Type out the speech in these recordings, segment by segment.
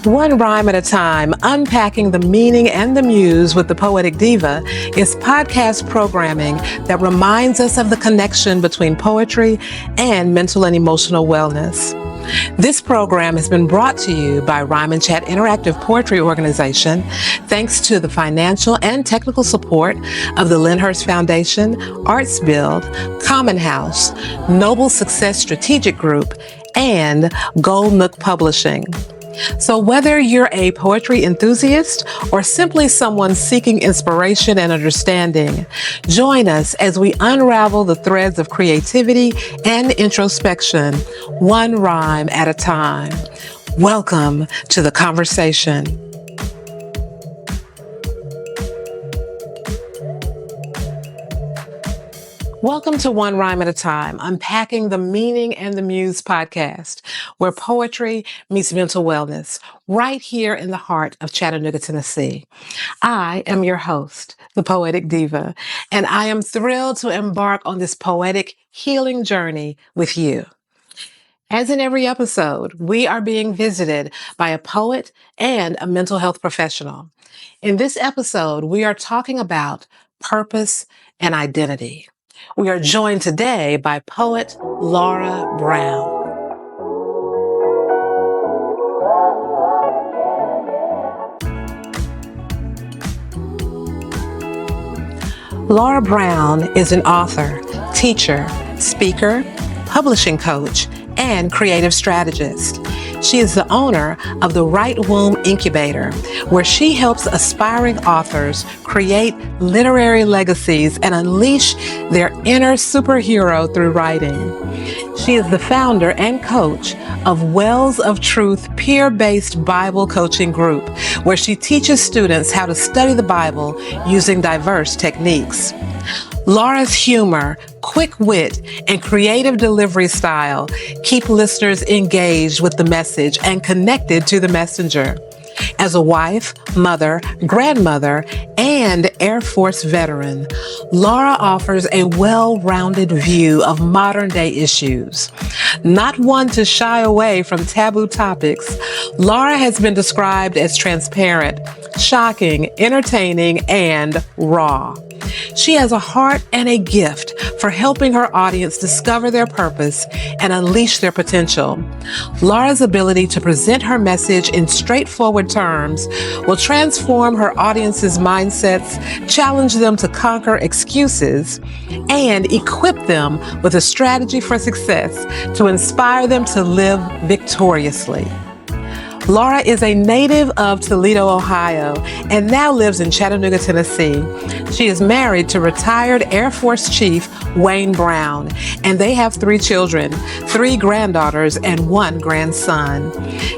One Rhyme at a Time, Unpacking the Meaning and the Muse with the Poetic Diva is podcast programming that reminds us of the connection between poetry and mental and emotional wellness. This program has been brought to you by Rhyme and Chat Interactive Poetry Organization, thanks to the financial and technical support of the Lyndhurst Foundation, Arts Build, Common House, Noble Success Strategic Group, and Gold Nook Publishing. So whether you're a poetry enthusiast or simply someone seeking inspiration and understanding, join us as we unravel the threads of creativity and introspection, one rhyme at a time. Welcome to the conversation. Welcome to One Rhyme at a Time, Unpacking the Meaning and the Muse podcast, where poetry meets mental wellness, right here in the heart of Chattanooga, Tennessee. I am your host, the Poetic Diva, and I am thrilled to embark on this poetic healing journey with you. As in every episode, we are being visited by a poet and a mental health professional. In this episode, we are talking about purpose and identity. We are joined today by poet Laura Brown. Laura Brown is an author, teacher, speaker, publishing coach, and creative strategist. She is the owner of the Right Womb Incubator, where she helps aspiring authors create literary legacies and unleash their inner superhero through writing. She is the founder and coach of Wells of Truth peer-based Bible coaching group, where she teaches students how to study the Bible using diverse techniques. Laura's humor, quick wit, and creative delivery style keep listeners engaged with the message and connected to the messenger. As a wife, mother, grandmother, and Air Force veteran, Laura offers a well-rounded view of modern-day issues. Not one to shy away from taboo topics, Laura has been described as transparent, shocking, entertaining, and raw. She has a heart and a gift for helping her audience discover their purpose and unleash their potential. Laura's ability to present her message in straightforward terms will transform her audience's mindsets, challenge them to conquer excuses, and equip them with a strategy for success to inspire them to live victoriously. Laura is a native of Toledo, Ohio, and now lives in Chattanooga, Tennessee. She is married to retired Air Force Chief Wayne Brown, and they have 3 children, 3 granddaughters, and 1 grandson.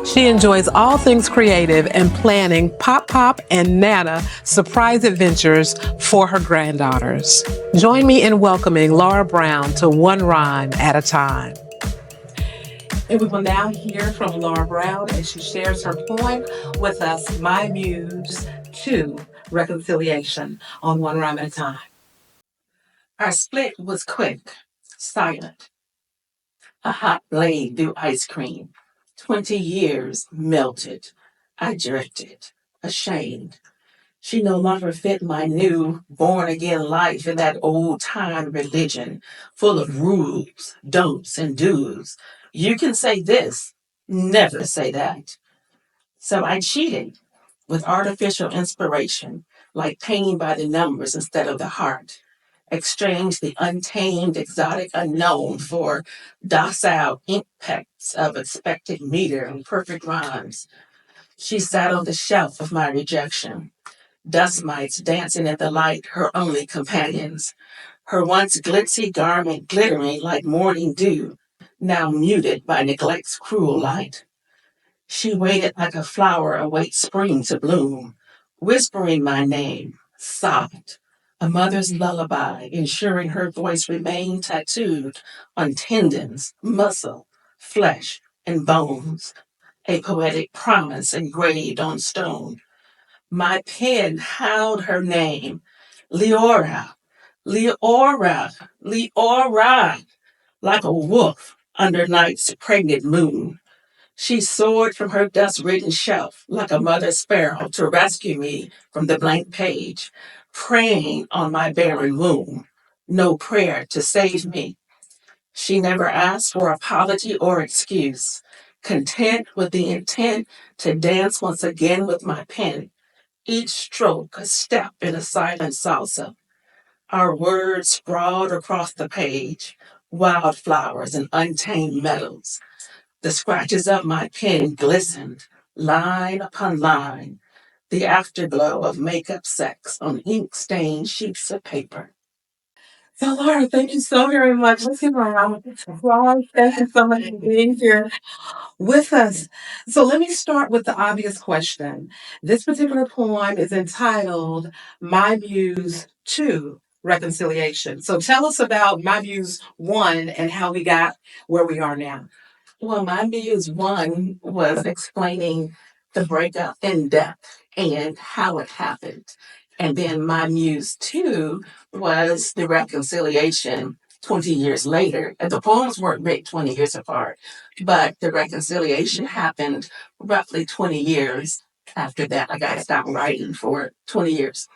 She enjoys all things creative and planning Pop and Nana surprise adventures for her granddaughters. Join me in welcoming Laura Brown to One Rhyme at a Time. And we will now hear from Laura Brown as she shares her poem with us, My Muse II, Reconciliation, on One Rhyme at a Time. Our split was quick, silent. A hot blade through ice cream. 20 years melted. I drifted, ashamed. She no longer fit my new, born-again life in that old-time religion, full of rules, don'ts, and do's. You can say this, never say that. So I cheated with artificial inspiration, like painting by the numbers instead of the heart. Exchanged the untamed, exotic unknown for docile ink pecks of expected meter and perfect rhymes. She sat on the shelf of my rejection. Dust mites dancing in the light, her only companions. Her once glitzy garment glittering like morning dew, now muted by neglect's cruel light. She waited like a flower awaits spring to bloom, whispering my name, sobbed, a mother's lullaby, ensuring her voice remained tattooed on tendons, muscle, flesh, and bones, a poetic promise engraved on stone. My pen howled her name, Leora, Leora, Leora, like a wolf under night's pregnant moon. She soared from her dust-ridden shelf like a mother sparrow to rescue me from the blank page, praying on my barren womb. No prayer to save me. She never asked for apology or excuse, content with the intent to dance once again with my pen, each stroke a step in a silent salsa. Our words sprawled across the page, wildflowers and untamed metals. The scratches of my pen glistened, line upon line, the afterglow of makeup sex on ink-stained sheets of paper. So, Laura, thank you so very much. Let's give her a round of applause. Thank you so much for being here with us. So, let me start with the obvious question. This particular poem is entitled My Muse II, Reconciliation. So, tell us about My Muse I and how we got where we are now. Well, my Muse one was explaining the breakup in depth and how it happened. And then my Muse two was the reconciliation 20 years later. And the poems weren't made 20 years apart, but the reconciliation happened roughly 20 years after that. I got to stop writing for 20 years.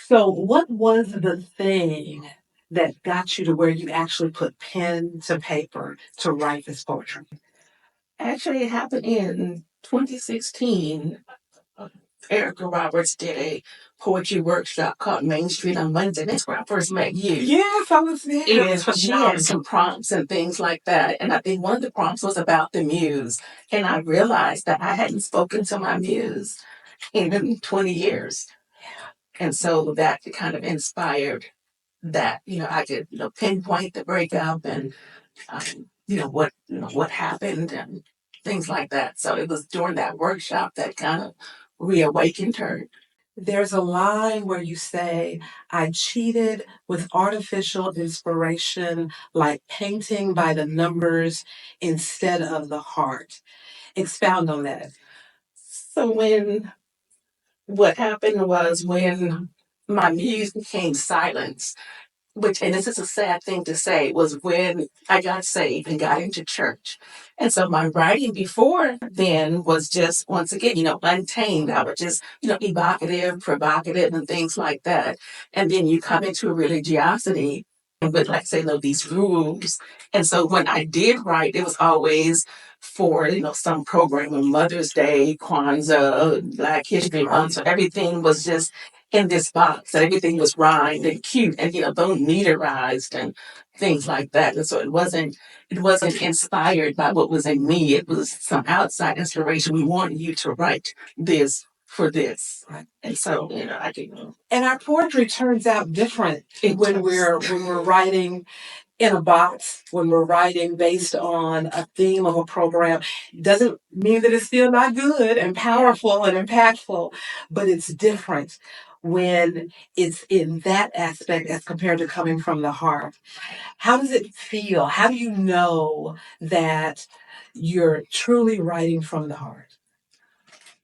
So, what was the thing that got you to where you actually put pen to paper to write this poetry? Actually, it happened in 2016. Erica Roberts did a poetry workshop called Main Street on Wednesday. That's where I first met you. Yes, I was there. And she had some prompts and things like that. And I think one of the prompts was about the muse. And I realized that I hadn't spoken to my muse in 20 years. And so that kind of inspired that, I could, pinpoint the breakup and, what happened and things like that. So it was during that workshop that kind of reawakened her. There's a line where you say, I cheated with artificial inspiration, like painting by the numbers instead of the heart. Expound on that. So what happened was when my muse became silent, and this is a sad thing to say, was when I got saved and got into church. And so my writing before then was just, once again, untamed. I was just, evocative, provocative, and things like that. And then you come into religiosity with, like, say, these rules. And so when I did write, it was always for, some program on Mother's Day, Kwanzaa, Black History Month. So everything was just in this box, and everything was rhymed and cute and bone meterized and things like that. And so it wasn't inspired by what was in me. It was some outside inspiration. We want you to write this for this. Right. And so, I can. And our poetry turns out different when we're writing in a box, when we're writing based on a theme of a program. Doesn't mean that it's still not good and powerful and impactful, but it's different when it's in that aspect as compared to coming from the heart. How does it feel? How do you know that you're truly writing from the heart?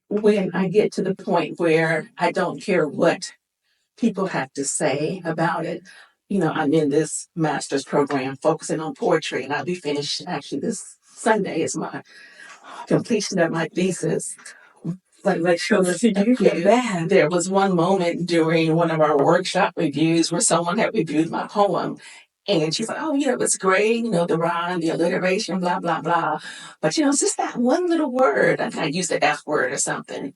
When I get to the point where I don't care what people have to say about it. I'm in this master's program focusing on poetry, and I'll be finished actually this Sunday is my completion of my thesis. But there was one moment during one of our workshop reviews where someone had reviewed my poem. And she's like, oh, it's great, the rhyme, the alliteration, blah, blah, blah. But, it's just that one little word. I used the F word or something.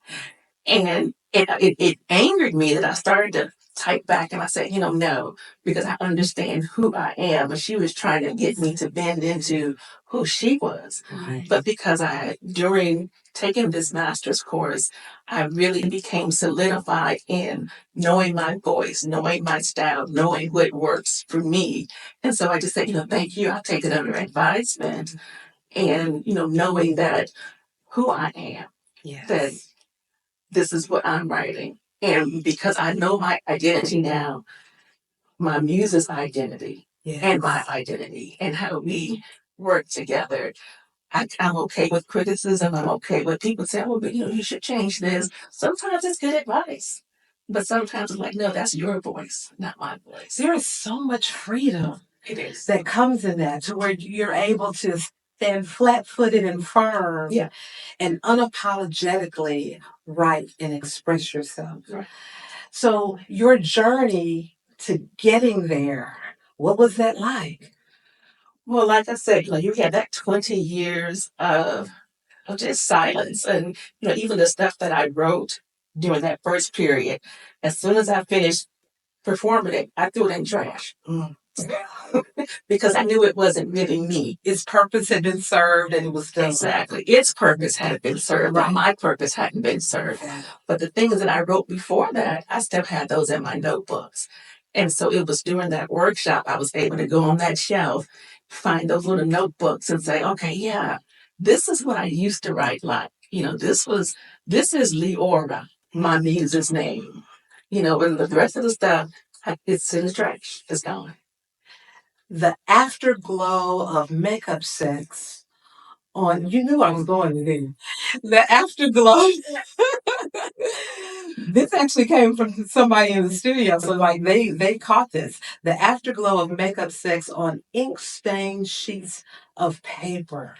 And it angered me that I started to type back and I said, no, because I understand who I am. But she was trying to get me to bend into who she was. Right. But because during taking this master's course, I really became solidified in knowing my voice, knowing my style, knowing what works for me. And so I just said, thank you. I'll take it under advisement. And, knowing that who I am. Yes. That this is what I'm writing. And because I know my identity now, my muse's identity, yes, and my identity, and how we work together, I'm okay with criticism. I'm okay with people saying, well, but you should change this. Sometimes it's good advice. But sometimes it's like, no, that's your voice, not my voice. There is so much freedom. It is. That comes in that, to where you're able to and flat-footed and firm, and unapologetically write and express yourself. Right. So your journey to getting there, what was that like? Well, like I said, you had that 20 years of just silence. And, even the stuff that I wrote during that first period, as soon as I finished performing it, I threw it in the trash. Because I knew it wasn't really me. Its purpose had been served and it was done. Exactly. Its purpose had been served, but my purpose hadn't been served. But the things that I wrote before that, I still had those in my notebooks. And so it was during that workshop, I was able to go on that shelf, find those little notebooks and say, okay, yeah, this is what I used to write like. This is Leora, my muse's name. And the rest of the stuff, it's in the trash. It's gone. The afterglow of makeup sex on, you knew I was going there. The afterglow. This actually came from somebody in the studio, so like they caught this. The afterglow of makeup sex on ink-stained sheets of paper.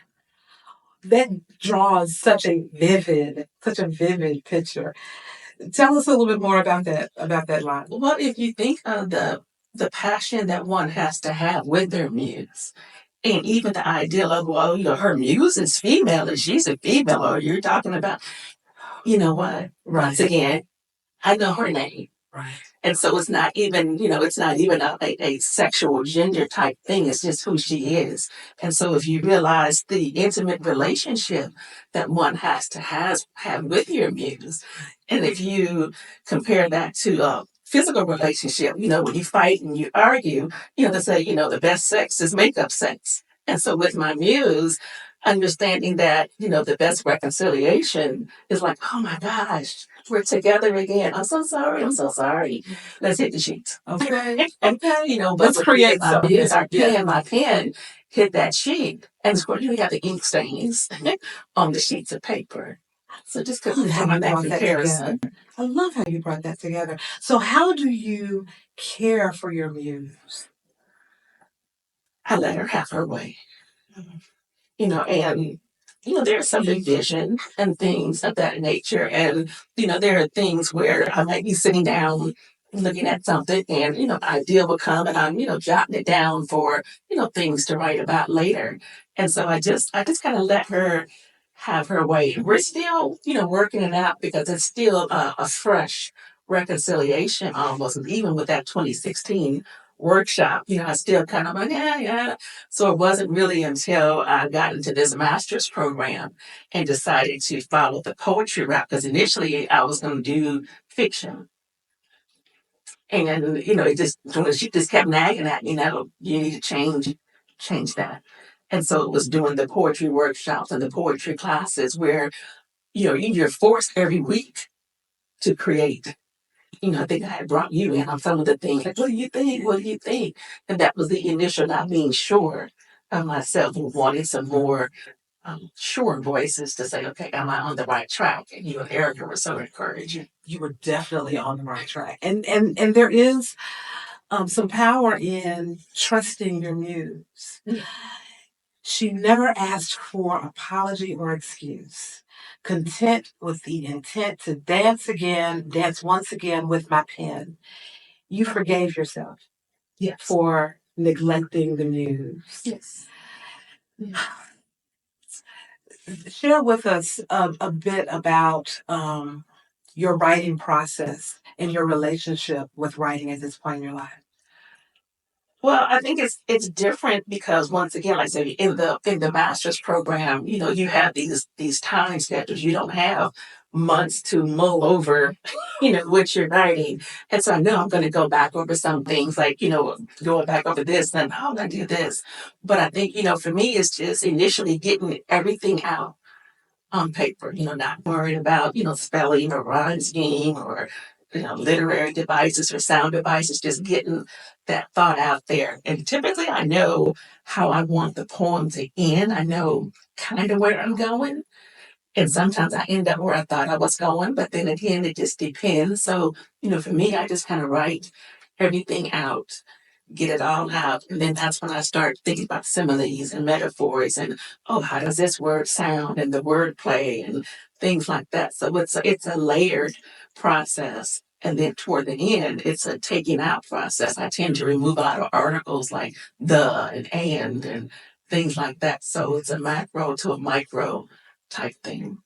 That draws such a vivid picture. Tell us a little bit more about that line. Well, if you think of the passion that one has to have with their muse, and even the idea of, well, her muse is female and she's a female, or you're talking about, you know what? Right. Once again, I know her name. Right. And so it's not even, a sexual gender type thing. It's just who she is. And so if you realize the intimate relationship that one has to have with your muse, and if you compare that to a physical relationship, when you fight and you argue, they say, the best sex is makeup sex. And so with my muse, understanding that, the best reconciliation is like, oh my gosh, we're together again. I'm so sorry. I'm so sorry. Let's hit the sheets. Okay. But Let's create something. My pen hit that sheet. And of course, you have the ink stains on the sheets of paper. So just having that comparison. I love how you brought that together. So how do you care for your muse? I let her have her way. And there's some division and things of that nature. And, there are things where I might be sitting down looking at something and, an idea will come and I'm, jotting it down for, things to write about later. And so I just kind of let her have her way. We're still, working it out because it's still a fresh reconciliation almost. And even with that 2016 workshop, I still kind of like, yeah. So it wasn't really until I got into this master's program and decided to follow the poetry route, because initially I was going to do fiction. And, she just kept nagging at me, you need to change that. And so it was doing the poetry workshops and the poetry classes where, you're forced every week to create. I think I had brought you in on some of the things. Like, what do you think? What do you think? And that was the initial not being sure of myself and wanting some more sure voices to say, okay, am I on the right track? And you and Erica were so encouraging. You were definitely on the right track. And there is some power in trusting your muse. She never asked for apology or excuse. Content with the intent to dance once again with my pen. You forgave yourself for neglecting the muse. Yes. Share with us a bit about your writing process and your relationship with writing at this point in your life. Well, I think it's different because once again, like I said, in the master's program, you have these time schedules. You don't have months to mull over, what you're writing. And so I know I'm going to go back over some things like, going back over this and how did I do this? But I think, for me, it's just initially getting everything out on paper, not worrying about, spelling or rhyme scheme or, literary devices or sound devices, just getting that thought out there. And typically I know how I want the poem to end. I know kind of where I'm going. And sometimes I end up where I thought I was going, but then again, it just depends. So, for me, I just kind of write everything out get it all out. And then that's when I start thinking about similes and metaphors and, oh, how does this word sound and the word play and things like that. So it's a layered process. And then toward the end, it's a taking out process. I tend to remove a lot of articles like the and things like that. So it's a macro to a micro type thing.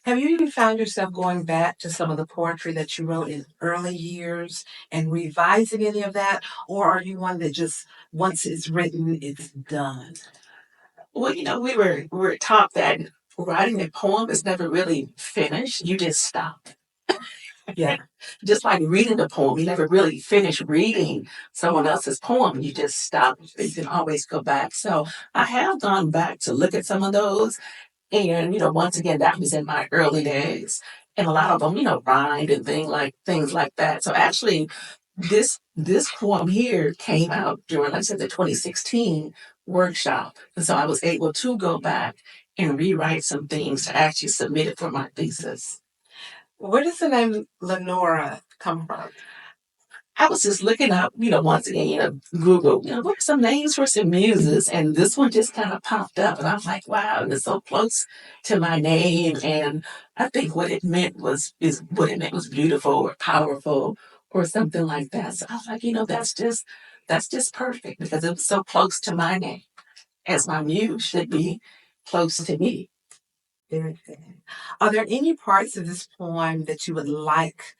Have you even found yourself going back to some of the poetry that you wrote in early years and revising any of that? Or are you one that just, once it's written, it's done? Well, we were taught that writing a poem is never really finished. You just stop. Yeah. Just like reading a poem, you never really finish reading someone else's poem. You just stop. You can always go back. So I have gone back to look at some of those. And, once again, that was in my early days. And a lot of them, rhymed and things like that. So actually, this poem here came out during, like I said, the 2016 workshop. And so I was able to go back and rewrite some things to actually submit it for my thesis. Where does the name Lenora come from? I was just looking up, once again, Google, what are some names for some muses? And this one just kind of popped up. And I was like, wow, it's so close to my name. And I think what it meant was beautiful or powerful or something like that. So I was like, that's just perfect because it was so close to my name, as my muse should be close to me. Very good. Are there any parts of this poem that you would like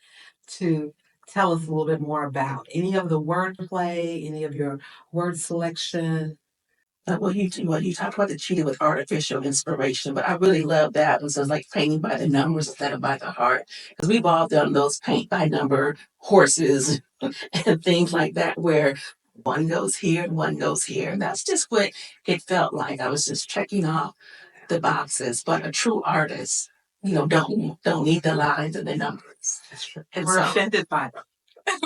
to tell us a little bit more about? Any of the wordplay, any of your word selection? You talked about the cheating with artificial inspiration, but I really love that. And so it's like painting by the numbers instead of by the heart. Because we've all done those paint by number horses and things like that, where one goes here and one goes here. And that's just what it felt like. I was just checking off the boxes. But a true artist, don't need the lines and the numbers. That's true. And We're offended by them.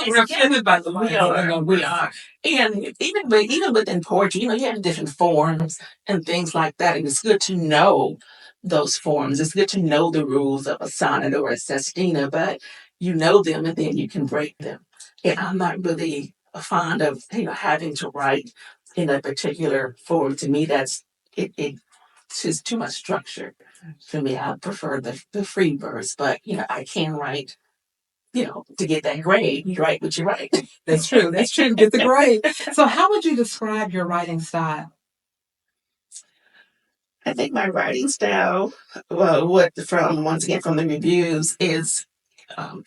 We're We're offended by the we lines. are, we are. And even within poetry, you have different forms and things like that. And it's good to know those forms. It's good to know the rules of a sonnet or a sestina, but you know them and then you can break them. And I'm not really fond of, having to write in a particular form. To me, it's just too much structure for me. I prefer the free verse, but I can write to get that grade, you write what you write. That's true. That's true. Get the grade. So, how would you describe your writing style? I think my writing style, well, once again from the reviews, is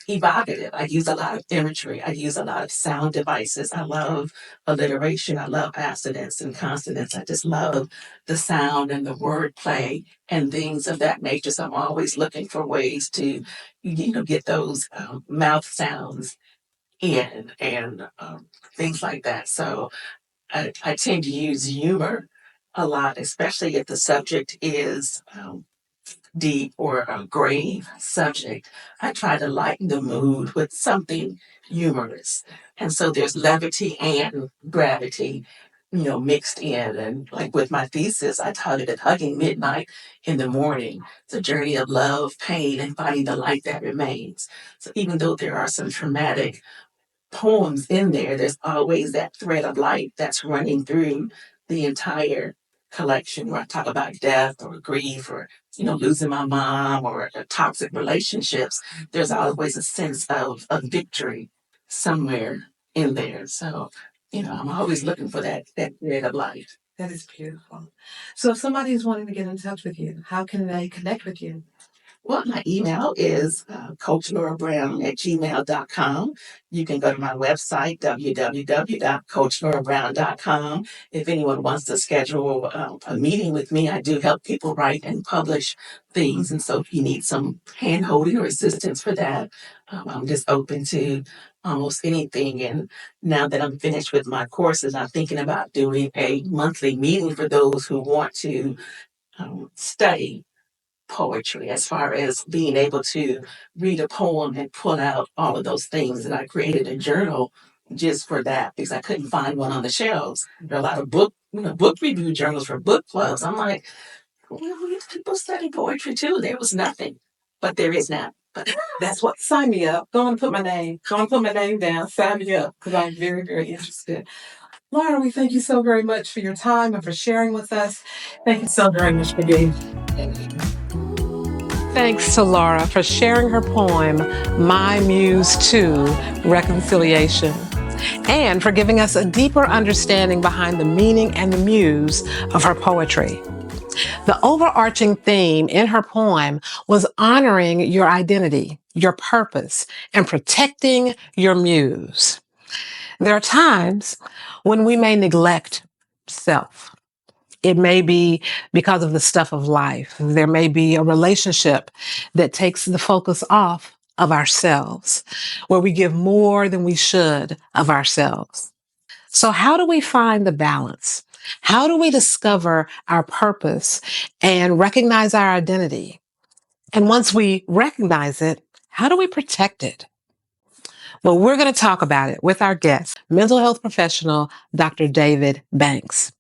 evocative. I use a lot of imagery. I use a lot of sound devices. I love alliteration. I love assonance and consonants. I just love the sound and the wordplay and things of that nature. So I'm always looking for ways to, get those mouth sounds in and things like that. So I tend to use humor a lot, especially if the subject is deep or a grave subject. I try to lighten the mood with something humorous. And so there's levity and gravity, mixed in. And like with my thesis, I titled it Hugging Midnight in the Morning. It's a journey of love, pain, and finding the light that remains. So even though there are some traumatic poems in there, there's always that thread of light that's running through the entire collection where I talk about death or grief or, losing my mom or toxic relationships. There's always a sense of victory somewhere in there. So, I'm always looking for that thread of light. That is beautiful. So, if somebody is wanting to get in touch with you, how can they connect with you? Well, my email is coachlaurabrown@gmail.com. You can go to my website, www.coachlaurabrown.com. If anyone wants to schedule a meeting with me, I do help people write and publish things. And so if you need some hand holding or assistance for that, I'm just open to almost anything. And now that I'm finished with my courses, I'm thinking about doing a monthly meeting for those who want to study poetry, as far as being able to read a poem and pull out all of those things. And I created a journal just for that because I couldn't find one on the shelves. There are a lot of book review journals for book clubs. I'm like, people study poetry too. There was nothing, but there is now. That's what, sign me up. Go and put my name. Go and put my name down. Sign me up because I'm very, very interested. Laura, we thank you so very much for your time and for sharing with us. Thank you so very much for being here. Thanks to Laura for sharing her poem, My Muse II, Reconciliation, and for giving us a deeper understanding behind the meaning and the muse of her poetry. The overarching theme in her poem was honoring your identity, your purpose, and protecting your muse. There are times when we may neglect self. It may be because of the stuff of life. There may be a relationship that takes the focus off of ourselves, where we give more than we should of ourselves. So how do we find the balance? How do we discover our purpose and recognize our identity? And once we recognize it, how do we protect it? Well, we're going to talk about it with our guest, mental health professional, Dr. David Banks.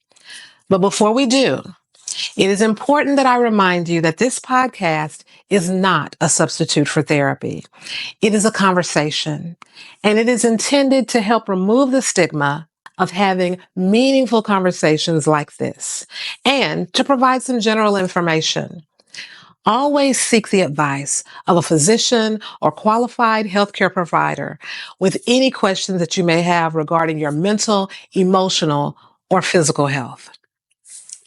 But before we do, it is important that I remind you that this podcast is not a substitute for therapy. It is a conversation, and it is intended to help remove the stigma of having meaningful conversations like this and to provide some general information. Always seek the advice of a physician or qualified healthcare provider with any questions that you may have regarding your mental, emotional, or physical health.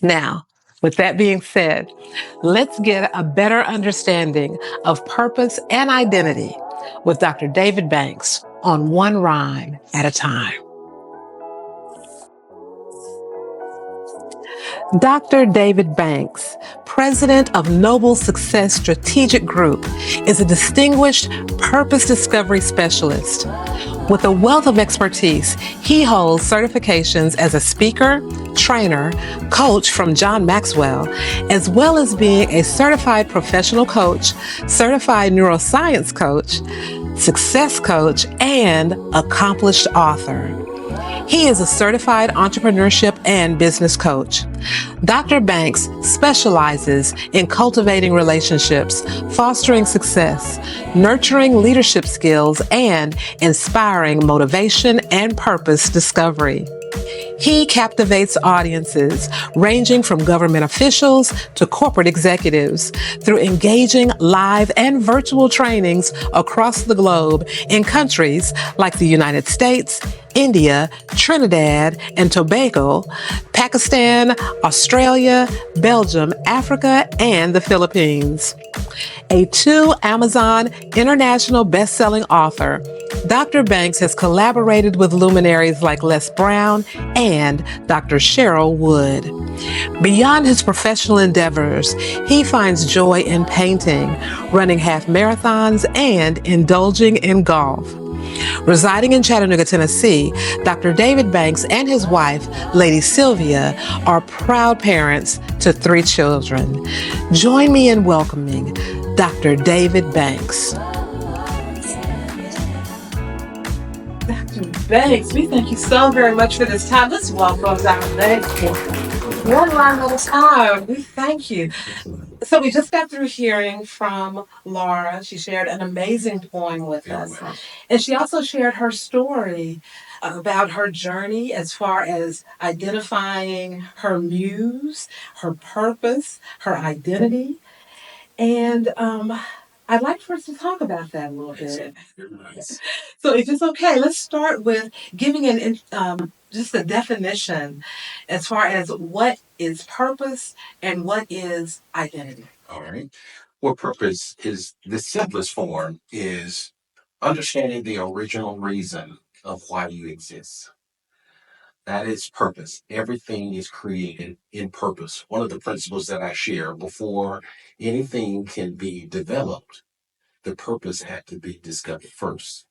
Now, with that being said, let's get a better understanding of purpose and identity with Dr. David Banks on one rhyme at a time. Dr. David Banks, president of Noble Success Strategic Group, is a distinguished purpose discovery specialist. With a wealth of expertise, he holds certifications as a speaker, trainer, coach from John Maxwell, as well as being a certified professional coach, certified neuroscience coach, success coach, and accomplished author. He is a certified entrepreneurship and business coach. Dr. Banks specializes in cultivating relationships, fostering success, nurturing leadership skills, and inspiring motivation and purpose discovery. He captivates audiences ranging from government officials to corporate executives through engaging live and virtual trainings across the globe in countries like the United States, India, Trinidad and Tobago, Pakistan, Australia, Belgium, Africa, and the Philippines. A 2 Amazon International best-selling author, Dr. Banks has collaborated with luminaries like Les Brown and Dr. Cheryl Wood. Beyond his professional endeavors, he finds joy in painting, running half marathons, and indulging in golf. Residing in Chattanooga, Tennessee, Dr. David Banks and his wife, Lady Sylvia, are proud parents to 3 children. Join me in welcoming Dr. David Banks. Dr. Banks, we thank you so very much for this time. Let's welcome Dr. Banks. One line at a time. We thank you. So we just got through hearing from Laura. She shared an amazing poem with us. And she also shared her story about her journey as far as identifying her muse, her purpose, her identity. And I'd like for us to talk about that a little bit. Nice. So if it's okay, let's start with giving just a definition as far as what is purpose and what is identity. All right. Well, purpose is the simplest form is understanding the original reason of why you exist. That is purpose. Everything is created in purpose. One of the principles that I share before anything can be developed, the purpose had to be discovered first.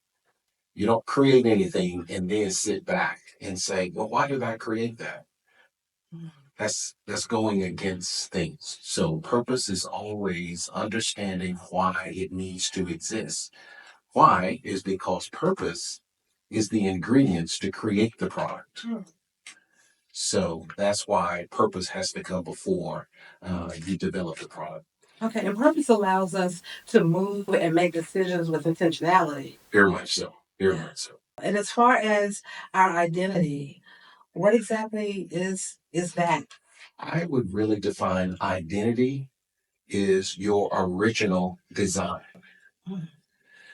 You don't create anything and then sit back and say, well, why did I create that? That's going against things. So purpose is always understanding why it needs to exist. Why is because purpose is the ingredients to create the product. So that's why purpose has to come before you develop the product. Okay, and purpose allows us to move and make decisions with intentionality. Very much so. Very much so. And as far as our identity, What exactly is that? I would really define identity is your original design.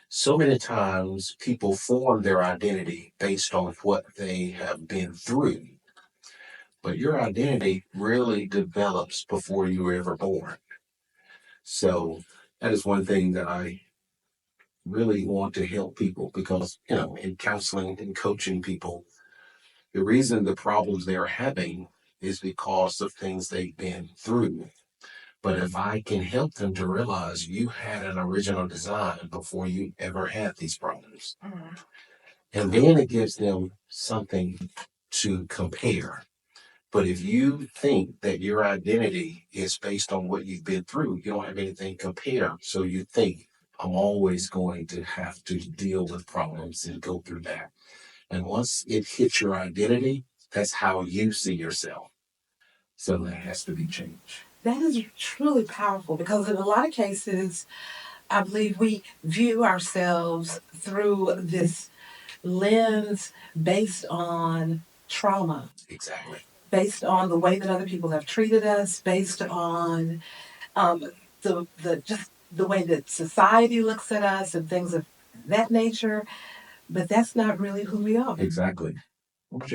So many times people form their identity based on what they have been through, but your identity really develops before you were ever born. So that is one thing that I really want to help people because, in counseling and coaching people, the reason the problems they're having is because of things they've been through. But if I can help them to realize you had an original design before you ever had these problems, and then it gives them something to compare. But if you think that your identity is based on what you've been through, you don't have anything to compare. So you think, I'm always going to have to deal with problems and go through that. And once it hits your identity, that's how you see yourself. So that has to be changed. That is truly powerful because in a lot of cases, I believe we view ourselves through this lens based on trauma, Exactly. based on the way that other people have treated us, based on the way that society looks at us and things of that nature. But that's not really who we are. Exactly.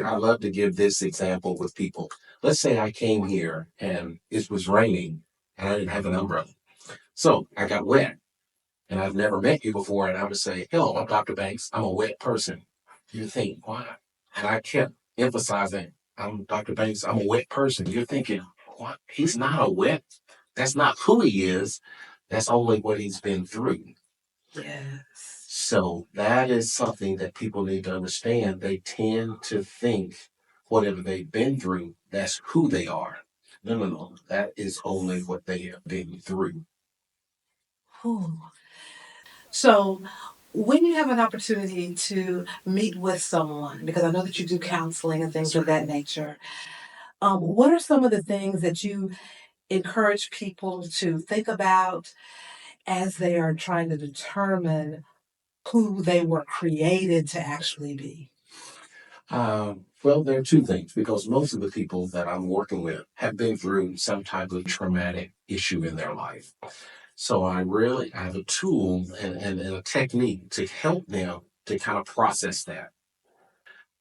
I love to give this example with people. Let's say I came here and it was raining and I didn't have an umbrella. So I got wet and I've never met you before. And I would say, hello, I'm Dr. Banks. I'm a wet person. You think, why? And I kept emphasizing, I'm Dr. Banks. I'm a wet person. You're thinking, what? He's not a wet. That's not who he is. That's only what he's been through. Yes. So that is something that people need to understand. They tend to think whatever they've been through, that's who they are. No, no, no. That is only what they have been through. Whew. So, when you have an opportunity to meet with someone, because I know that you do counseling and things of that nature, what are some of the things that you encourage people to think about as they are trying to determine who they were created to actually be? Well, there are two things because most of the people that I'm working with have been through some type of traumatic issue in their life. So I have a tool and a technique to help them to kind of process that.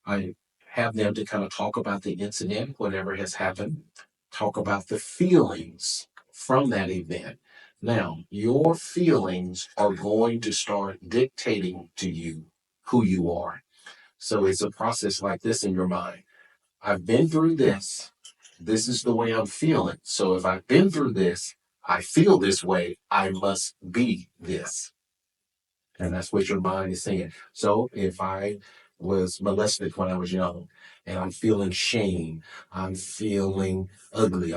I have them to kind of talk about the incident, whatever has happened, talk about the feelings from that event. Now, your feelings are going to start dictating to you who you are. So it's a process like this in your mind. I've been through this. This is the way I'm feeling. So if I've been through this, I feel this way. I must be this. And that's what your mind is saying. So if I was molested when I was young and I'm feeling shame, I'm feeling ugly.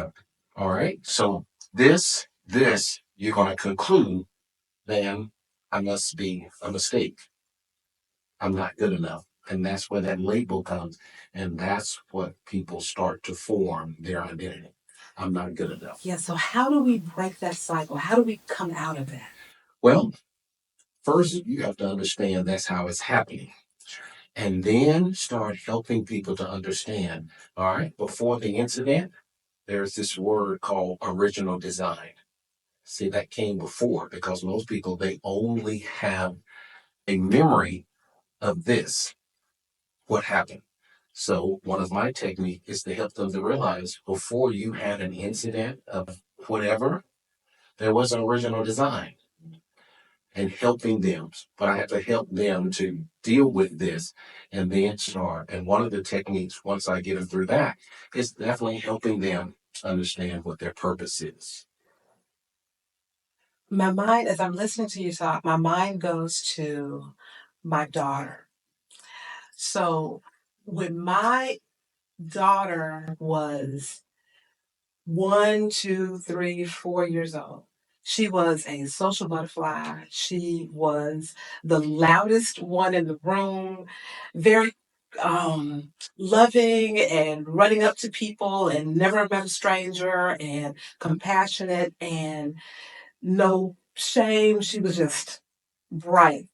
All right. So you're going to conclude, then I must be a mistake. I'm not good enough. And that's where that label comes. And that's what people start to form their identity. I'm not good enough. Yeah, so how do we break that cycle? How do we come out of that? Well, first, you have to understand that's how it's happening. And then start helping people to understand, all right, before the incident, there's this word called original design. See, that came before because most people, they only have a memory of this, what happened. So one of my techniques is to help them to realize before you had an incident of whatever, there was an original design and helping them. But I have to help them to deal with this and then start. And one of the techniques, once I get them through that, is definitely helping them understand what their purpose is. My mind, as I'm listening to you talk, my mind goes to my daughter. So when my daughter was 1, 2, 3, 4 years old, she was a social butterfly. She was the loudest one in the room, very loving and running up to people and never met a stranger and compassionate and no shame. She was just bright.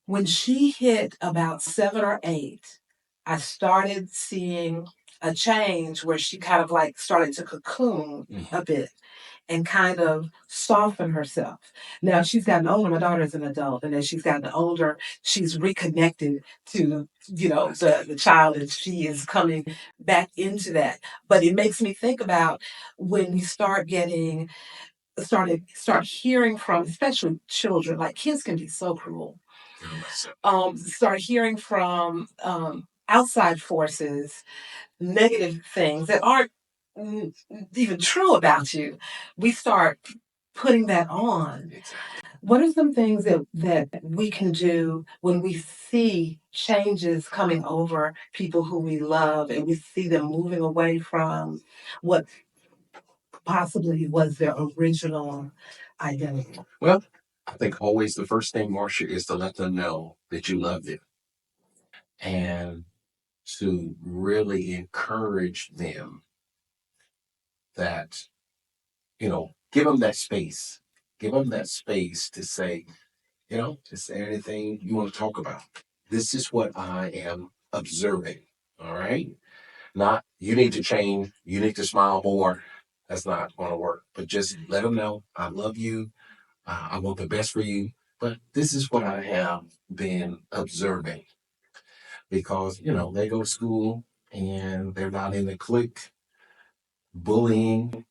When she hit about 7 or 8, I started seeing a change where she kind of like started to cocoon a bit and kind of soften herself. Now she's gotten older. My daughter is an adult, and as she's gotten older, she's reconnected to the child, and she is coming back into that. But it makes me think about when we start hearing from, especially children, like kids can be so cruel. Start hearing from outside forces negative things that aren't even true about you. We start putting that on. What are some things that we can do when we see changes coming over people who we love and we see them moving away from what possibly was their original identity? Well, I think always the first thing, Marcia, is to let them know that you love them and to really encourage them that, give them that space. Give them that space to say, to say anything you want to talk about. This is what I am observing. All right. Not, you need to change, you need to smile more. That's not going to work. But just let them know, I love you. I want the best for you. But this is what I have been observing because, they go to school and they're not in the clique. Bullying,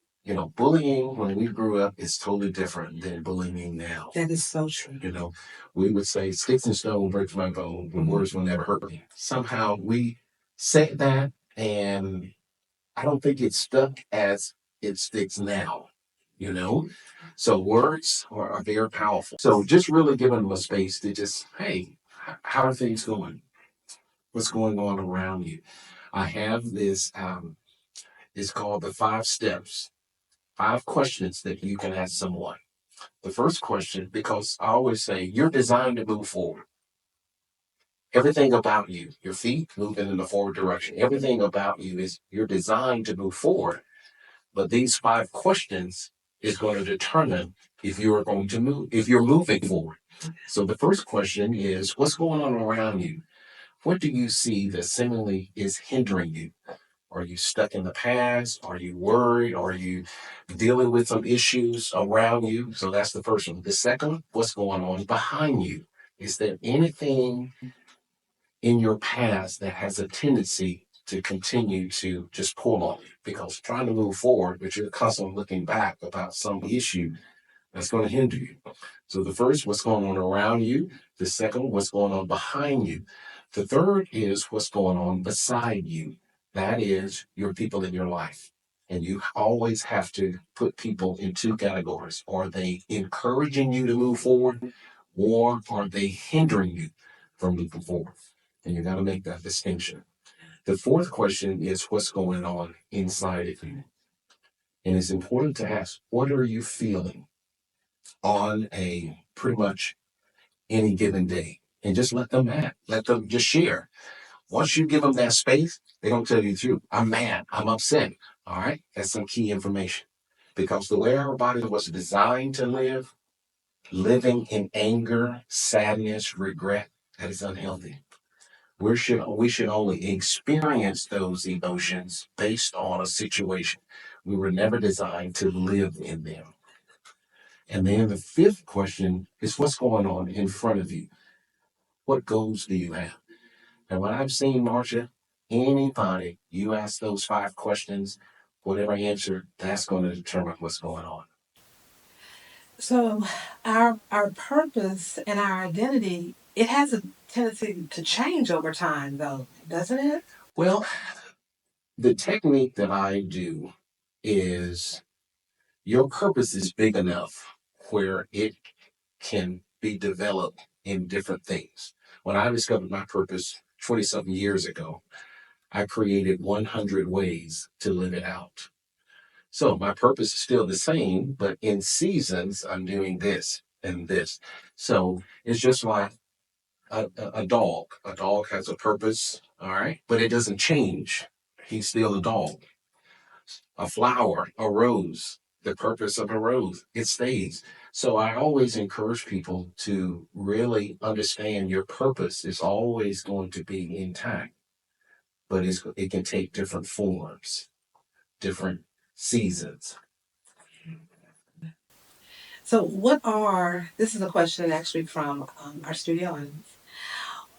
bullying when we grew up is totally different than bullying now. That is so true. We would say sticks and stone breaks my bone, but words will never hurt me. Somehow we said that, and I don't think it's stuck as it sticks now, you know? So words are very powerful. So just really giving them a space to just, hey, how are things going? What's going on around you? I have this, it's called the 5 steps, 5 questions that you can ask someone. The first question, because I always say you're designed to move forward. Everything about you, your feet moving in the forward direction, everything about you is you're designed to move forward. But these 5 questions is going to determine if you are going to move, if you're moving forward. So the first question is, what's going on around you? What do you see that seemingly is hindering you? Are you stuck in the past? Are you worried? Are you dealing with some issues around you? So that's the first one. The second, what's going on behind you? Is there anything in your past that has a tendency to continue to just pull on you? Because trying to move forward, but you're constantly looking back about some issue that's going to hinder you. So the first, what's going on around you. The second, what's going on behind you. The third is what's going on beside you. That is your people in your life. And you always have to put people in 2 categories. Are they encouraging you to move forward, or are they hindering you from moving forward? And you got to make that distinction. The fourth question is what's going on inside of you. And it's important to ask, what are you feeling on a pretty much any given day? And just let them just share. Once you give them that space, they're going to tell you the truth. I'm mad. I'm upset. All right. That's some key information. Because the way our body was designed to live, living in anger, sadness, regret, that is unhealthy. We should only experience those emotions based on a situation. We were never designed to live in them. And then the fifth question is what's going on in front of you? What goals do you have? And what I've seen, Marcia, anybody, you ask those 5 questions, whatever answer, that's going to determine what's going on. So our purpose and our identity, it has a tendency to change over time though, doesn't it? Well, the technique that I do is your purpose is big enough where it can be developed in different things. When I discovered my purpose 20 something years ago, I created 100 ways to live it out. So my purpose is still the same, but in seasons, I'm doing this and this. So it's just like a dog. A dog has a purpose, all right, but it doesn't change. He's still a dog. A flower, a rose, the purpose of a rose, it stays. So I always encourage people to really understand your purpose is always going to be intact. but it can take different forms, different seasons. So, this is a question actually from our studio audience.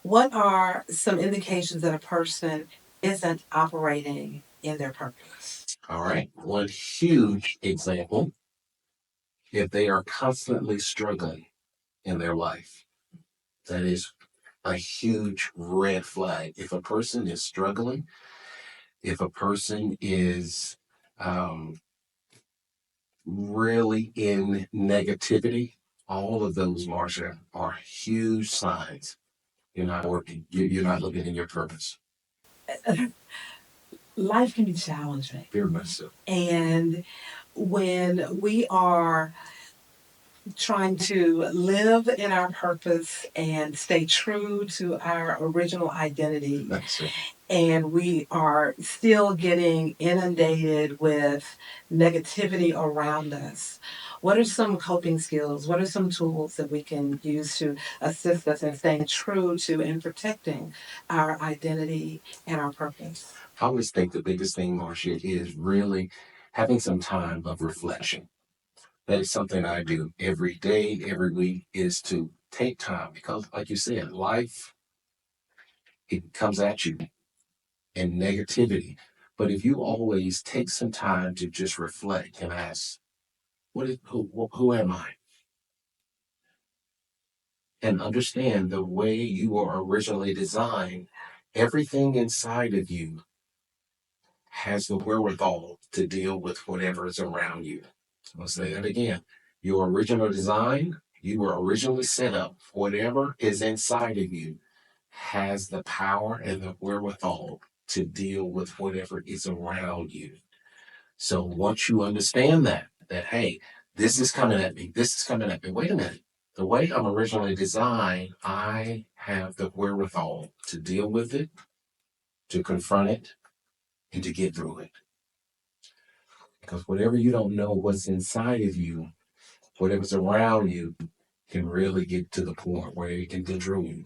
What are some indications that a person isn't operating in their purpose? All right. One huge example, if they are constantly struggling in their life, that is a huge red flag. If a person is struggling, if a person is really in negativity, all of those, Marsha, are huge signs you're not working. You're not living in your purpose. Life can be challenging. Very much so. And when we are trying to live in our purpose and stay true to our original identity, That's it. and we are still getting inundated with negativity around us, what are some coping skills? What are some tools that we can use to assist us in staying true to and protecting our identity and our purpose? I always think the biggest thing, Marcia, is really having some time of reflection. That is something I do every day, every week, is to take time because, like you said, life, it comes at you in negativity. But if you always take some time to just reflect and ask, who am I? And understand the way you were originally designed, everything inside of you has the wherewithal to deal with whatever is around you. I'll say that again. Your original design, you were originally set up. Whatever is inside of you has the power and the wherewithal to deal with whatever is around you. So once you understand that, hey, this is coming at me, this is coming at me. Wait a minute. The way I'm originally designed, I have the wherewithal to deal with it, to confront it, and to get through it. Because whatever you don't know what's inside of you, whatever's around you, can really get to the point where it can control you.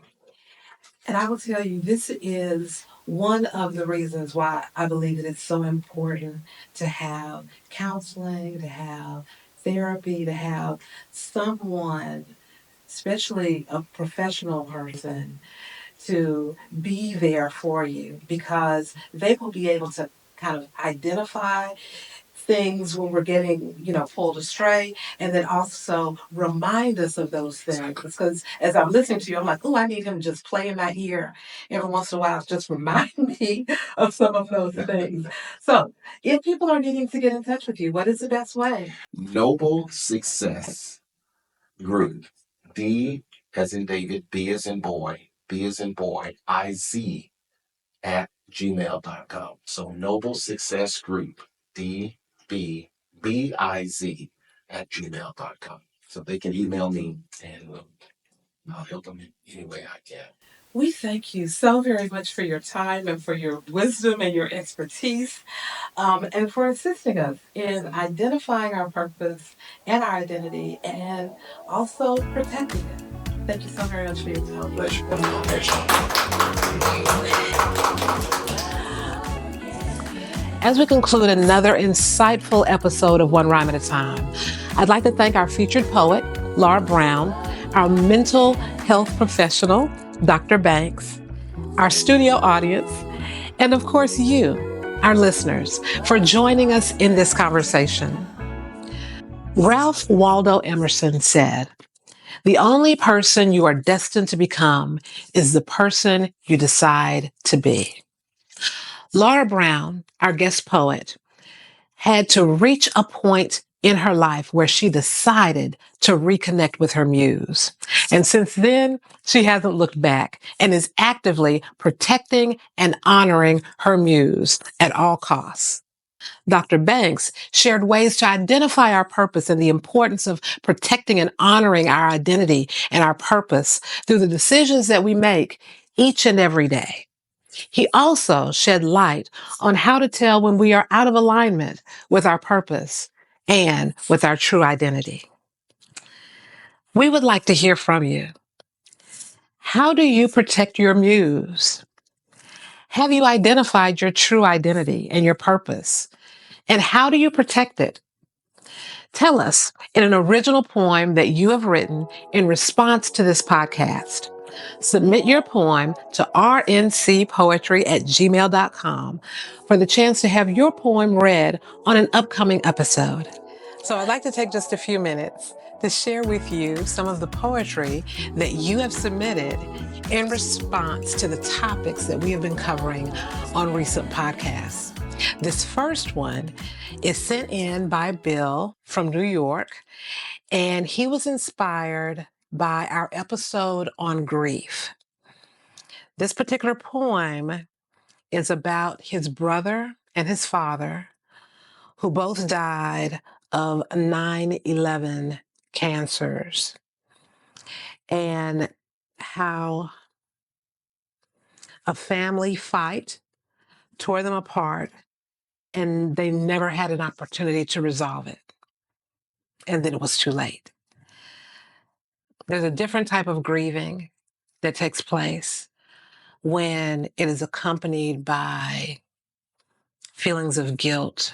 And I will tell you, this is one of the reasons why I believe that it's so important to have counseling, to have therapy, to have someone, especially a professional person, to be there for you, because they will be able to kind of identify things when we're getting, pulled astray, and then also remind us of those things. Because as I'm listening to you, I'm like, oh, I need him to just play in my ear every once in a while, just remind me of some of those things. So if people are needing to get in touch with you, what is the best way? Noble Success Group. D as in David, B as in boy, IZ at gmail.com. So Noble Success Group, DBBIZ at gmail.com. So they can email me and I'll help them in any way I can. We thank you so very much for your time and for your wisdom and your expertise, and for assisting us in identifying our purpose and our identity and also protecting it. Thank you so very much for your time. Pleasure. As we conclude another insightful episode of One Rhyme at a Time, I'd like to thank our featured poet, Laura Brown, our mental health professional, Dr. Banks, our studio audience, and of course you, our listeners, for joining us in this conversation. Ralph Waldo Emerson said, "The only person you are destined to become is the person you decide to be." Laura Brown, our guest poet, had to reach a point in her life where she decided to reconnect with her muse. And since then, she hasn't looked back and is actively protecting and honoring her muse at all costs. Dr. Banks shared ways to identify our purpose and the importance of protecting and honoring our identity and our purpose through the decisions that we make each and every day. He also shed light on how to tell when we are out of alignment with our purpose and with our true identity. We would like to hear from you. How do you protect your muse? Have you identified your true identity and your purpose? And how do you protect it? Tell us in an original poem that you have written in response to this podcast. Submit your poem to rncpoetry@gmail.com for the chance to have your poem read on an upcoming episode. So I'd like to take just a few minutes to share with you some of the poetry that you have submitted in response to the topics that we have been covering on recent podcasts. This first one is sent in by Bill from New York, and he was inspired by our episode on grief. This particular poem is about his brother and his father, who both died of 9/11 cancers, and how a family fight tore them apart, and they never had an opportunity to resolve it. And then it was too late. There's a different type of grieving that takes place when it is accompanied by feelings of guilt,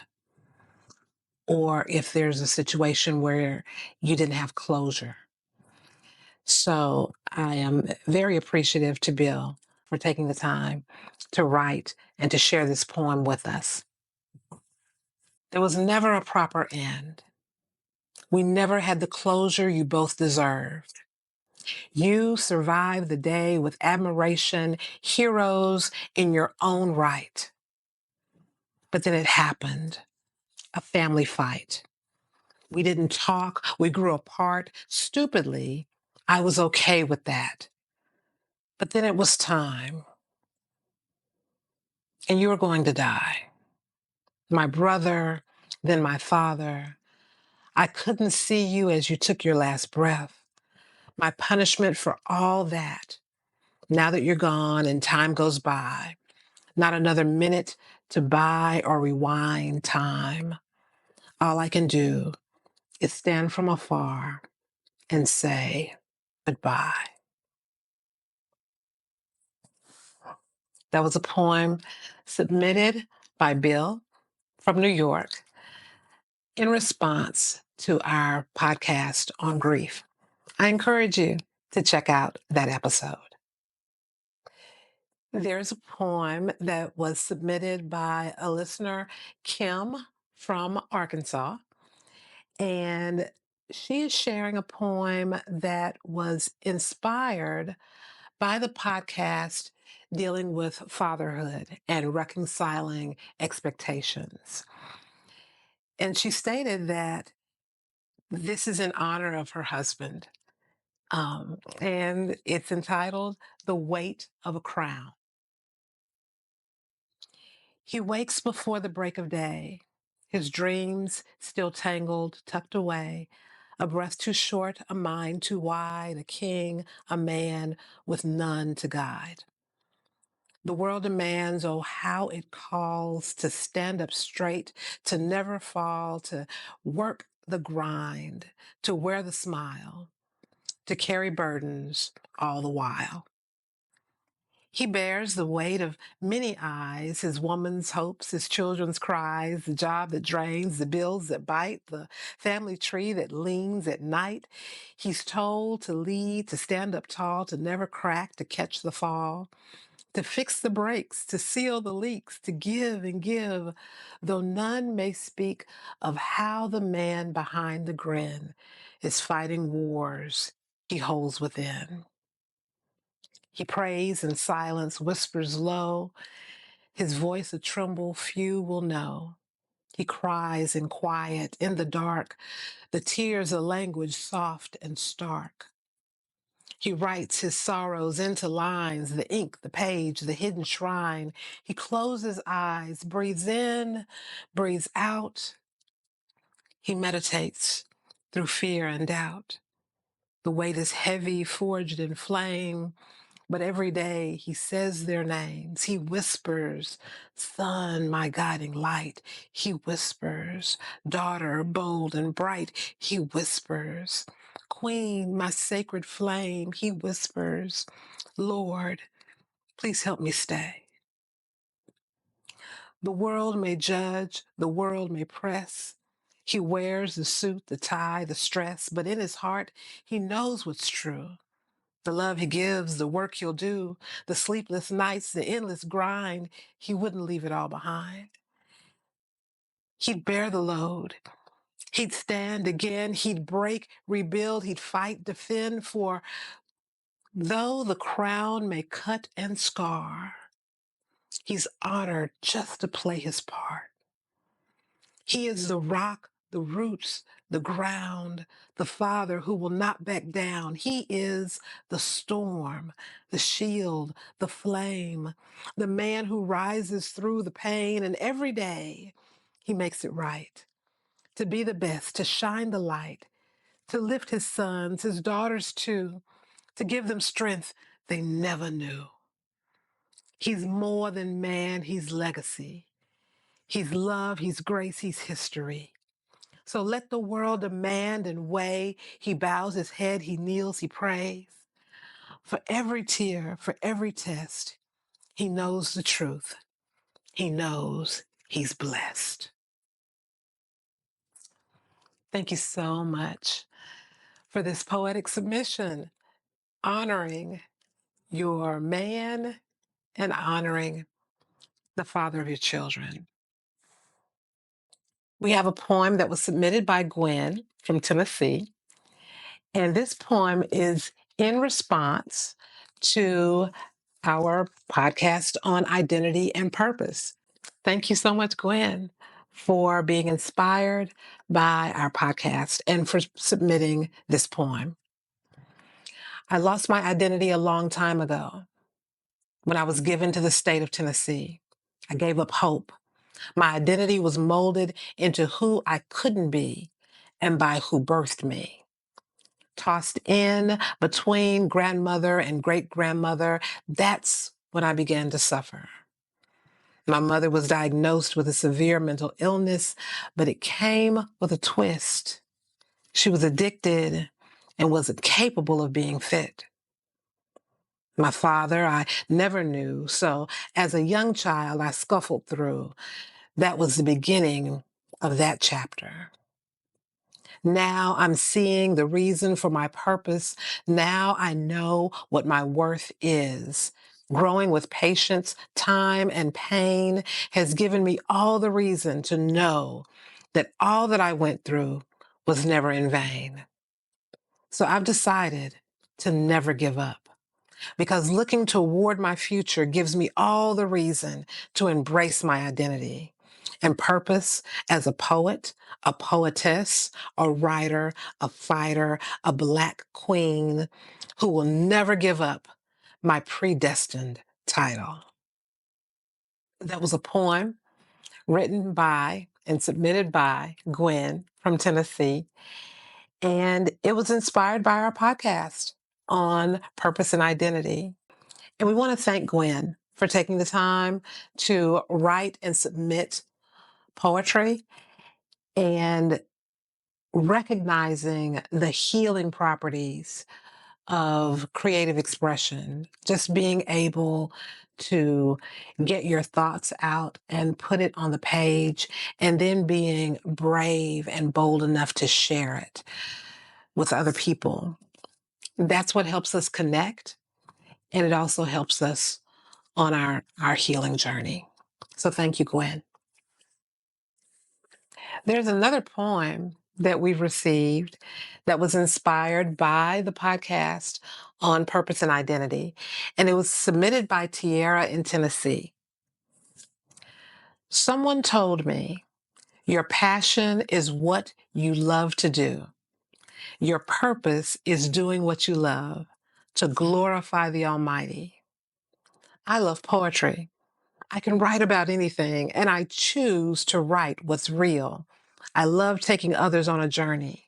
or if there's a situation where you didn't have closure. So I am very appreciative to Bill for taking the time to write and to share this poem with us. There was never a proper end. We never had the closure you both deserved. You survived the day with admiration, heroes in your own right. But then it happened, a family fight. We didn't talk, we grew apart. Stupidly, I was okay with that. But then it was time, and you were going to die. My brother, then my father. I couldn't see you as you took your last breath. My punishment for all that. Now that you're gone and time goes by, not another minute to buy or rewind time. All I can do is stand from afar and say goodbye. That was a poem submitted by Bill from New York in response to our podcast on grief. I encourage you to check out that episode. There's a poem that was submitted by a listener, Kim from Arkansas, and she is sharing a poem that was inspired by the podcast dealing with fatherhood and reconciling expectations. And she stated that this is in honor of her husband. And it's entitled The Weight of a Crown. He wakes before the break of day, his dreams still tangled, tucked away, a breath too short, a mind too wide, a king, a man with none to guide. The world demands, oh, how it calls to stand up straight, to never fall, to work the grind, to wear the smile, to carry burdens all the while. He bears the weight of many eyes, his woman's hopes, his children's cries, the job that drains, the bills that bite, the family tree that leans at night. He's told to lead, to stand up tall, to never crack, to catch the fall, to fix the breaks, to seal the leaks, to give and give, though none may speak of how the man behind the grin is fighting wars he holds within. He prays in silence, whispers low, his voice a tremble few will know. He cries in quiet, in the dark, the tears a language soft and stark. He writes his sorrows into lines, the ink, the page, the hidden shrine. He closes eyes, breathes in, breathes out. He meditates through fear and doubt. The weight is heavy, forged in flame, but every day he says their names. He whispers, son, my guiding light. He whispers, daughter, bold and bright. He whispers, queen, my sacred flame. He whispers, Lord, please help me stay. The world may judge, the world may press. He wears the suit, the tie, the stress, but in his heart, he knows what's true. The love he gives, the work he'll do, the sleepless nights, the endless grind, he wouldn't leave it all behind. He'd bear the load. He'd stand again. He'd break, rebuild. He'd fight, defend. For though the crown may cut and scar, he's honored just to play his part. He is the rock, the roots, the ground, the father who will not back down. He is the storm, the shield, the flame, the man who rises through the pain, and every day he makes it right. To be the best, to shine the light, to lift his sons, his daughters too, to give them strength they never knew. He's more than man, he's legacy. He's love, he's grace, he's history. So let the world demand and weigh. He bows his head, he kneels, he prays. For every tear, for every test, he knows the truth. He knows he's blessed. Thank you so much for this poetic submission, honoring your man and honoring the father of your children. We have a poem that was submitted by Gwen from Tennessee. And this poem is in response to our podcast on identity and purpose. Thank you so much, Gwen, for being inspired by our podcast and for submitting this poem. I lost my identity a long time ago when I was given to the state of Tennessee. I gave up hope. My identity was molded into who I couldn't be and by who birthed me. Tossed in between grandmother and great grandmother, that's when I began to suffer. My mother was diagnosed with a severe mental illness, but it came with a twist. She was addicted and wasn't capable of being fit. My father, I never knew, so as a young child, I scuffled through. That was the beginning of that chapter. Now I'm seeing the reason for my purpose. Now I know what my worth is. Growing with patience, time, and pain has given me all the reason to know that all that I went through was never in vain. So I've decided to never give up, because looking toward my future gives me all the reason to embrace my identity and purpose as a poet, a poetess, a writer, a fighter, a Black queen who will never give up my predestined title. That was a poem written by and submitted by Gwen from Tennessee, and it was inspired by our podcast on purpose and identity. And we want to thank Gwen for taking the time to write and submit poetry and recognizing the healing properties of creative expression. Just being able to get your thoughts out and put it on the page, and then being brave and bold enough to share it with other people. That's what helps us connect. And it also helps us on our healing journey. So thank you, Gwen. There's another poem that we've received that was inspired by the podcast on purpose and identity, and it was submitted by Tierra in Tennessee. Someone told me, your passion is what you love to do. Your purpose is doing what you love to glorify the Almighty. I love poetry. I can write about anything, and I choose to write what's real. I love taking others on a journey.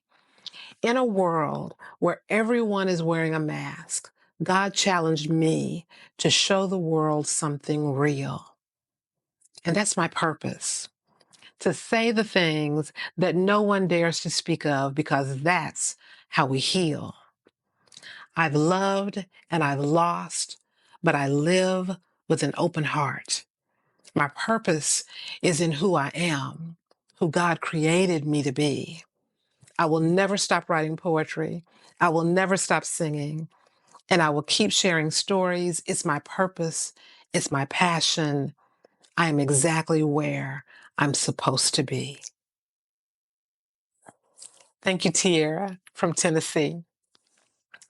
In a world where everyone is wearing a mask, God challenged me to show the world something real. And that's my purpose, to say the things that no one dares to speak of, because that's how we heal. I've loved and I've lost, but I live with an open heart. My purpose is in who I am, who God created me to be. I will never stop writing poetry. I will never stop singing, and I will keep sharing stories. It's my purpose. It's my passion. I am exactly where I'm supposed to be. Thank you, Tierra from Tennessee,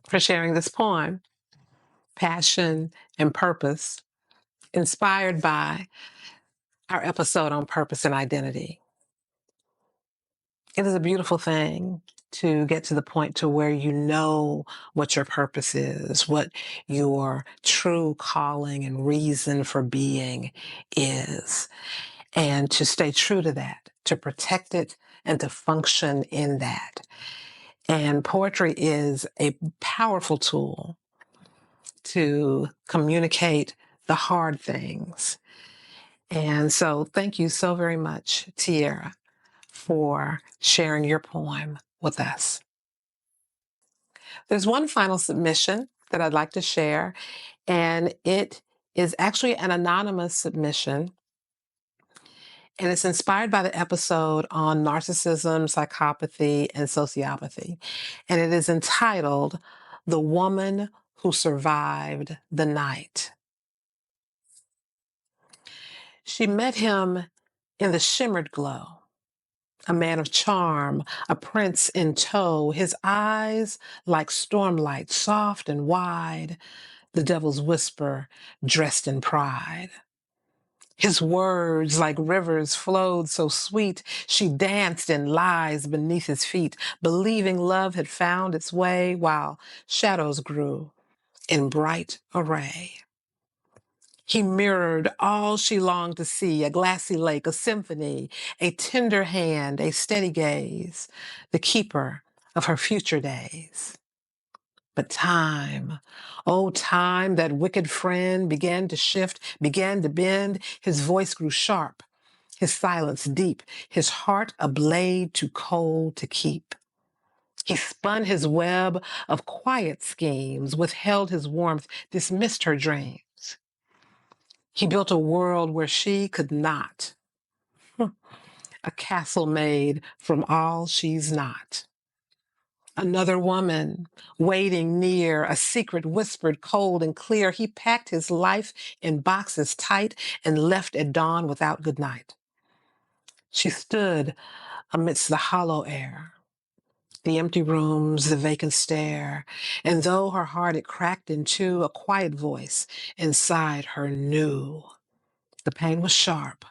for sharing this poem, Passion and Purpose, inspired by our episode on purpose and identity. It is a beautiful thing to get to the point to where you know what your purpose is, what your true calling and reason for being is, and to stay true to that, to protect it and to function in that. And poetry is a powerful tool to communicate the hard things. And so thank you so very much, Tierra, for sharing your poem with us. There's one final submission that I'd like to share, and it is actually an anonymous submission, and it's inspired by the episode on narcissism, psychopathy, and sociopathy. And it is entitled, "The Woman Who Survived the Night." She met him in the shimmered glow, a man of charm, a prince in tow, his eyes like stormlight, soft and wide, the devil's whisper dressed in pride. His words like rivers flowed so sweet, she danced in lies beneath his feet, believing love had found its way while shadows grew in bright array. He mirrored all she longed to see, a glassy lake, a symphony, a tender hand, a steady gaze, the keeper of her future days. But time, oh time, that wicked friend began to shift, began to bend. His voice grew sharp, his silence deep, his heart a blade too cold to keep. He spun his web of quiet schemes, withheld his warmth, dismissed her dreams. He built a world where she could not, a castle made from all she's not. Another woman waiting near, a secret whispered cold and clear. He packed his life in boxes tight and left at dawn without good night. She stood amidst the hollow air, the empty rooms, the vacant stare, and though her heart had cracked in two, a quiet voice inside her knew. The pain was sharp,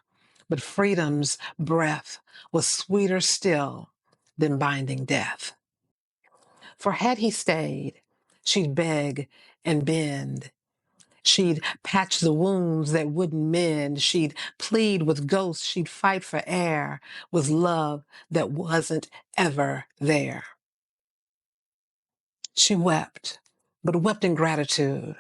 but freedom's breath was sweeter still than binding death. For had he stayed, she'd beg and bend. She'd patch the wounds that wouldn't mend. She'd plead with ghosts. She'd fight for air with love that wasn't ever there. She wept, but wept in gratitude.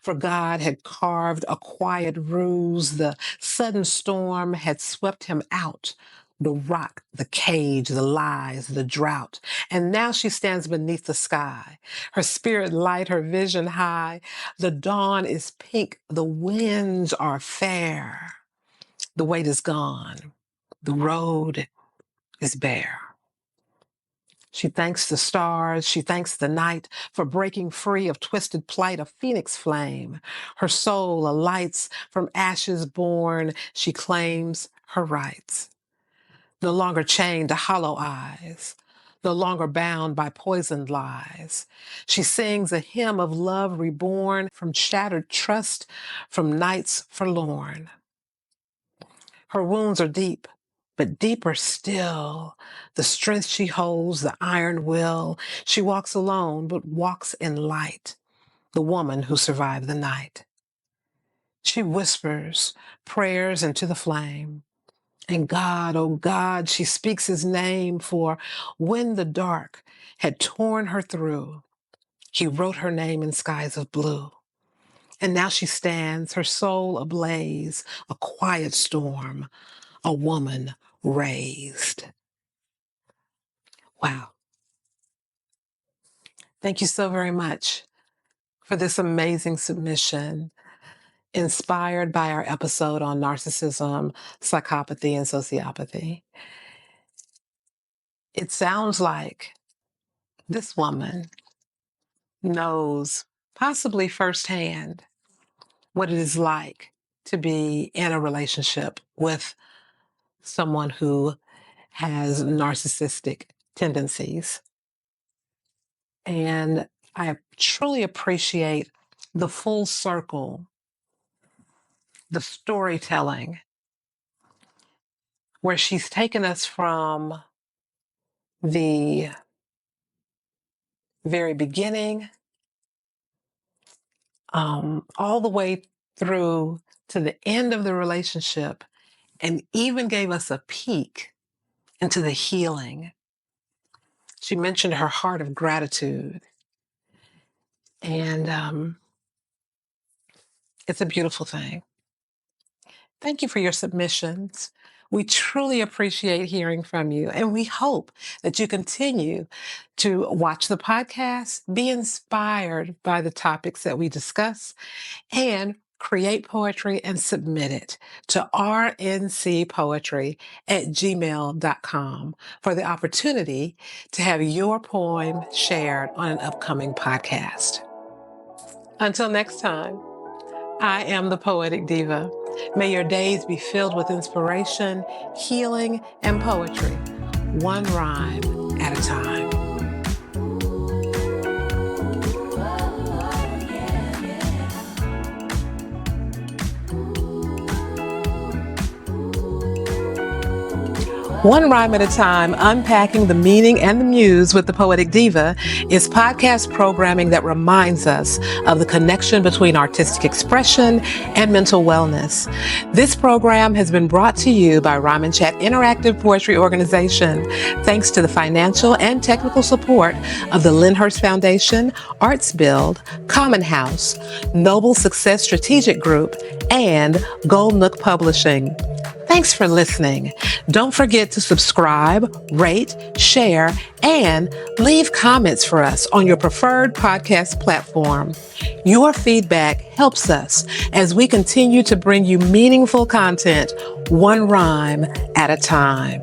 For God had carved a quiet ruse. The sudden storm had swept him out. The rock, the cage, the lies, the drought. And now she stands beneath the sky, her spirit light, her vision high. The dawn is pink, the winds are fair. The weight is gone, the road is bare. She thanks the stars, she thanks the night for breaking free of twisted plight, a phoenix flame. Her soul alights from ashes born, she claims her rights. No longer chained to hollow eyes, no longer bound by poisoned lies. She sings a hymn of love reborn from shattered trust, from nights forlorn. Her wounds are deep, but deeper still, the strength she holds, the iron will. She walks alone, but walks in light, the woman who survived the night. She whispers prayers into the flame. And God, oh God, she speaks his name, for when the dark had torn her through, he wrote her name in skies of blue. And now she stands, her soul ablaze, a quiet storm, a woman raised. Wow. Thank you so very much for this amazing submission. inspired by our episode on narcissism, psychopathy, and sociopathy. It sounds like this woman knows, possibly firsthand, what it is like to be in a relationship with someone who has narcissistic tendencies. And I truly appreciate the full circle, the storytelling, where she's taken us from the very beginning all the way through to the end of the relationship, and even gave us a peek into the healing. She mentioned her heart of gratitude. And it's a beautiful thing. Thank you for your submissions. We truly appreciate hearing from you, and we hope that you continue to watch the podcast, be inspired by the topics that we discuss, and create poetry and submit it to rncpoetry@gmail.com for the opportunity to have your poem shared on an upcoming podcast. Until next time, I am the Poetic Diva. May your days be filled with inspiration, healing, and poetry, one rhyme at a time. One Rhyme at a Time, Unpacking the Meaning and the Muse with the Poetic Diva, is podcast programming that reminds us of the connection between artistic expression and mental wellness. This program has been brought to you by Rhyme and Chat Interactive Poetry Organization, thanks to the financial and technical support of the Lyndhurst Foundation, Arts Build, Common House, Noble Success Strategic Group, and Gold Nook Publishing. Thanks for listening. Don't forget to subscribe, rate, share, and leave comments for us on your preferred podcast platform. Your feedback helps us as we continue to bring you meaningful content, one rhyme at a time.